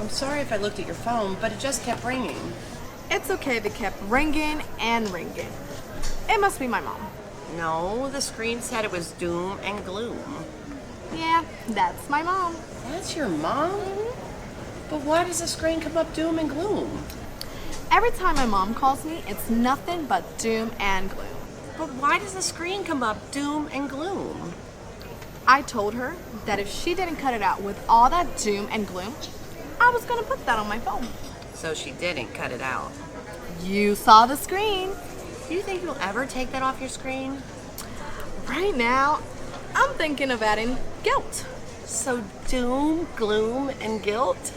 I'm sorry if I looked at your phone, but it just kept ringing. It's okay if it kept ringing and ringing. It must be my mom. No, the screen said it was doom and gloom. Yeah, that's my mom. That's your mom? But why does the screen come up doom and gloom? Every time my mom calls me, it's nothing but doom and gloom. But why does the screen come up doom and gloom? I told her that if she didn't cut it out with all that doom and gloom, I was gonna put that on my phone. So she didn't cut it out. You saw the screen. Do you think you'll ever take that off your screen? Right now, I'm thinking of adding guilt. So doom, gloom, and guilt?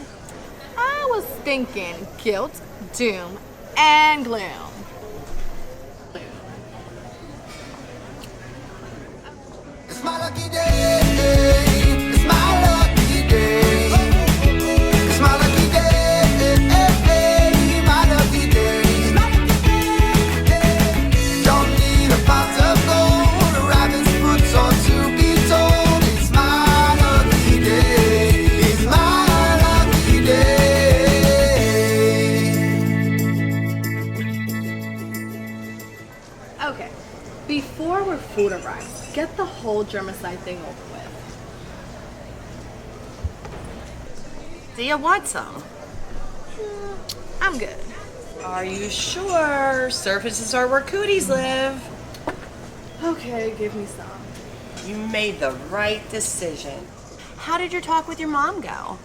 I was thinking guilt, doom, and gloom. It's my lucky day. It's my lucky day. It's my lucky day. My lucky day. Don't need a pot of gold, a rabbit's foot, or to be told. It's my lucky day. It's my lucky day. Okay, before our food arrives, get the whole germicide thing over with. Do you want some? I'm good. Are you sure? Surfaces are where cooties live. Okay, give me some. You made the right decision. How did your talk with your mom go?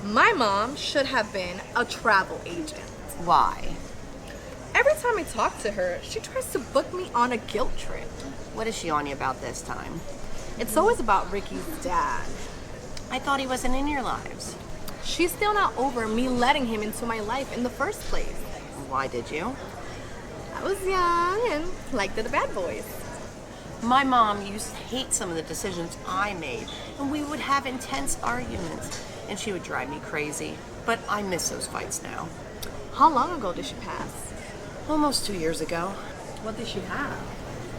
My mom should have been a travel agent. Why? Every time I talk to her, she tries to book me on a guilt trip. What is she on you about this time? It's always about Ricky's dad. I thought he wasn't in your lives. She's still not over me letting him into my life in the first place. Why did you? I was young and liked the bad boys. My mom used to hate some of the decisions I made, and we would have intense arguments, and she would drive me crazy. But I miss those fights now. How long ago did she pass? Almost 2 years ago. What did she have?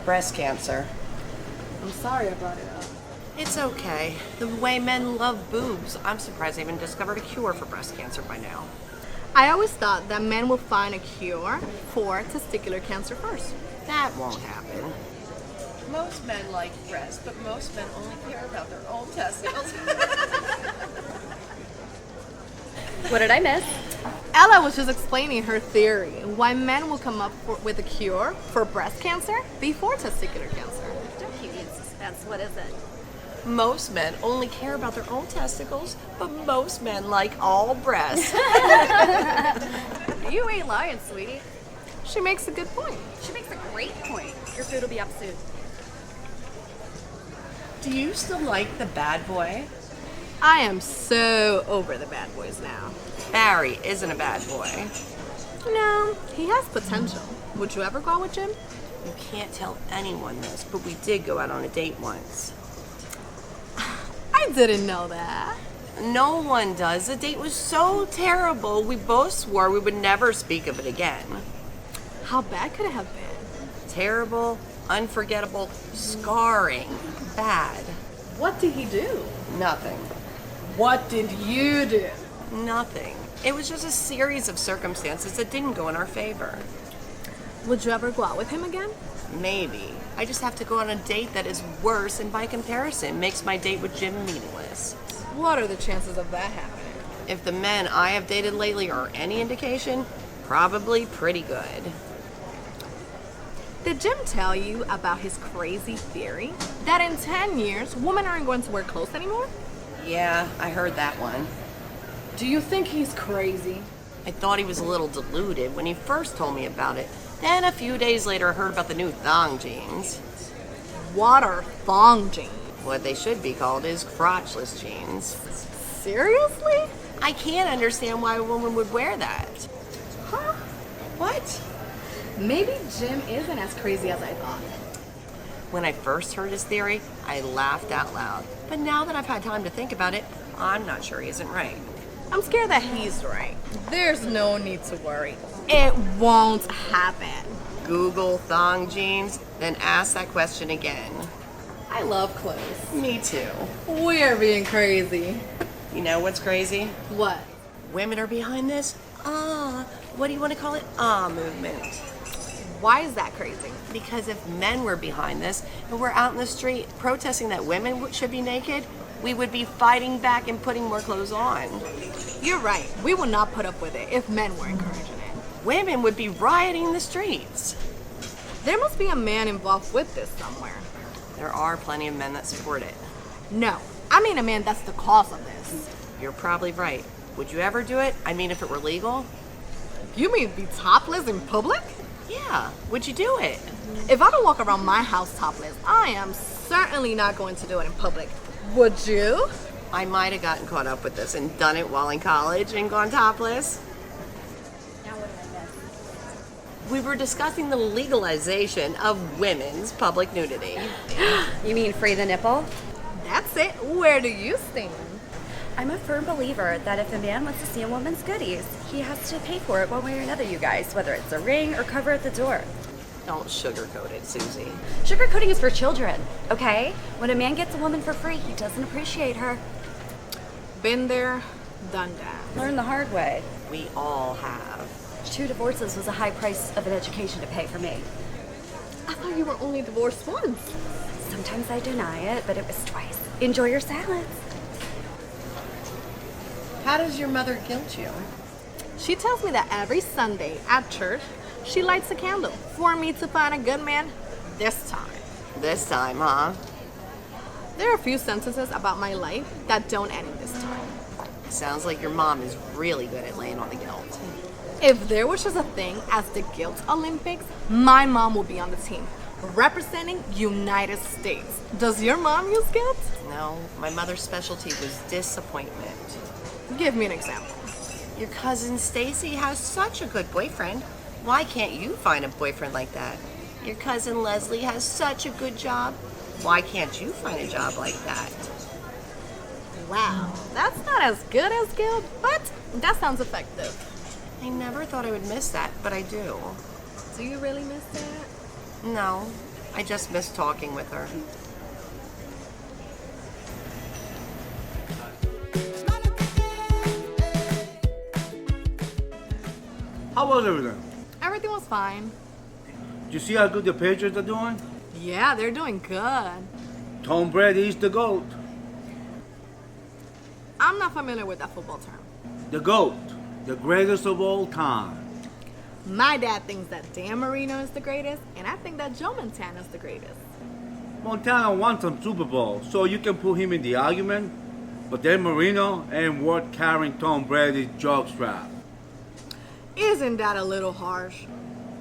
Breast cancer. I'm sorry I brought it up. It's okay. The way men love boobs, I'm surprised they haven't discovered a cure for breast cancer by now. I always thought that men will find a cure for testicular cancer first. That won't happen. Most men like breasts, but most men only care about their own testicles. What did I miss? Ella was just explaining her theory, why men will come up with a cure for breast cancer before testicular cancer. Don't keep me in suspense. What is it? Most men only care about their own testicles, but most men like all breasts. You ain't lying, sweetie. She makes a good point. She makes a great point. Your food will be up soon. Do you still like the bad boy? I am so over the bad boys now. Barry isn't a bad boy. No, he has potential. Would you ever go out with Jim? You can't tell anyone this, but we did go out on a date once. I didn't know that. No one does. The date was so terrible, we both swore we would never speak of it again. How bad could it have been? Terrible, unforgettable, scarring, bad. What did he do? Nothing. What did you do? Nothing. It was just a series of circumstances that didn't go in our favor. Would you ever go out with him again? Maybe. I just have to go on a date that is worse and by comparison makes my date with Jim meaningless. What are the chances of that happening? If the men I have dated lately are any indication, probably pretty good. Did Jim tell you about his crazy theory that in 10 years, women aren't going to wear clothes anymore? Yeah, I heard that one. Do you think he's crazy? I thought he was a little deluded when he first told me about it. Then a few days later, I heard about the new thong jeans. What are thong jeans? What they should be called is crotchless jeans. Seriously? I can't understand why a woman would wear that. Huh? What? Maybe Jim isn't as crazy as I thought. When I first heard his theory, I laughed out loud. But now that I've had time to think about it, I'm not sure he isn't right. I'm scared that he's right. There's no need to worry. It won't happen. Google thong jeans, then ask that question again. I love clothes. Me too. We're being crazy. You know what's crazy? What? Women are behind this? What do you want to call it? Movement. Why is that crazy? Because if men were behind this and we're out in the street protesting that women should be naked, we would be fighting back and putting more clothes on. You're right. We would not put up with it if men were encouraging it. Women would be rioting in the streets. There must be a man involved with this somewhere. There are plenty of men that support it. No, I mean a man that's the cause of this. You're probably right. Would you ever do it? I mean, if it were legal? You mean be topless in public? Yeah. Would you do it? If I don't walk around my house topless, I am certainly not going to do it in public. Would you? I might have gotten caught up with this and done it while in college and gone topless. Now what did I miss? We were discussing the legalization of women's public nudity. You mean free the nipple? That's it. Where do you stand? I'm a firm believer that if a man wants to see a woman's goodies, he has to pay for it one way or another, you guys, whether it's a ring or cover at the door. Don't sugarcoat it, Susie. Sugarcoating is for children, okay? When a man gets a woman for free, he doesn't appreciate her. Been there, done that. Learn the hard way. We all have. 2 divorces was a high price of an education to pay for me. I thought you were only divorced once. Sometimes I deny it, but it was twice. Enjoy your salads. How does your mother guilt you? She tells me that every Sunday at church, she lights a candle for me to find a good man this time. This time, huh? There are a few sentences about my life that don't end this time. Sounds like your mom is really good at laying on the guilt. If there was just a thing as the Guilt Olympics, my mom will be on the team, representing United States. Does your mom use guilt? No, my mother's specialty was disappointment. Give me an example. Your cousin Stacy has such a good boyfriend. Why can't you find a boyfriend like that? Your cousin Leslie has such a good job. Why can't you find a job like that? Wow, that's not as good as guilt, but that sounds effective. I never thought I would miss that, but I do. Do you really miss that? No, I just miss talking with her. How was everything? Everything was fine. Did you see how good the Patriots are doing? Yeah, they're doing good. Tom Brady's the GOAT. I'm not familiar with that football term. The GOAT. The greatest of all time. My dad thinks that Dan Marino is the greatest, and I think that Joe Montana is the greatest. Montana won some Super Bowls, so you can put him in the argument. But Dan Marino ain't worth carrying Tom Brady's jockstrap. Isn't that a little harsh?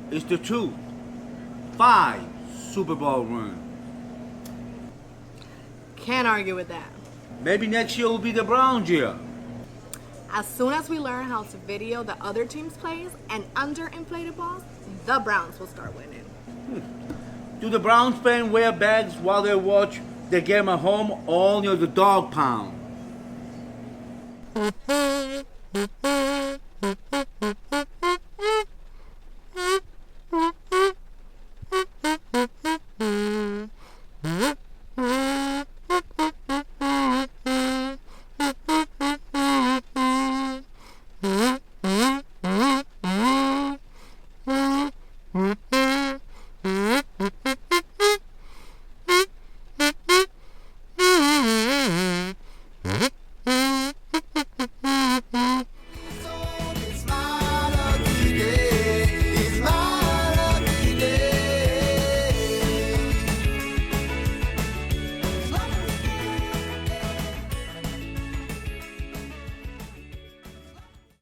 It's the truth. 5 Super Bowl run. Can't argue with that. Maybe next year will be the Browns year. As soon as we learn how to video the other team's plays and underinflated balls, the Browns will start winning. Do the Browns fans wear bags while they watch the game at home all near the dog pound?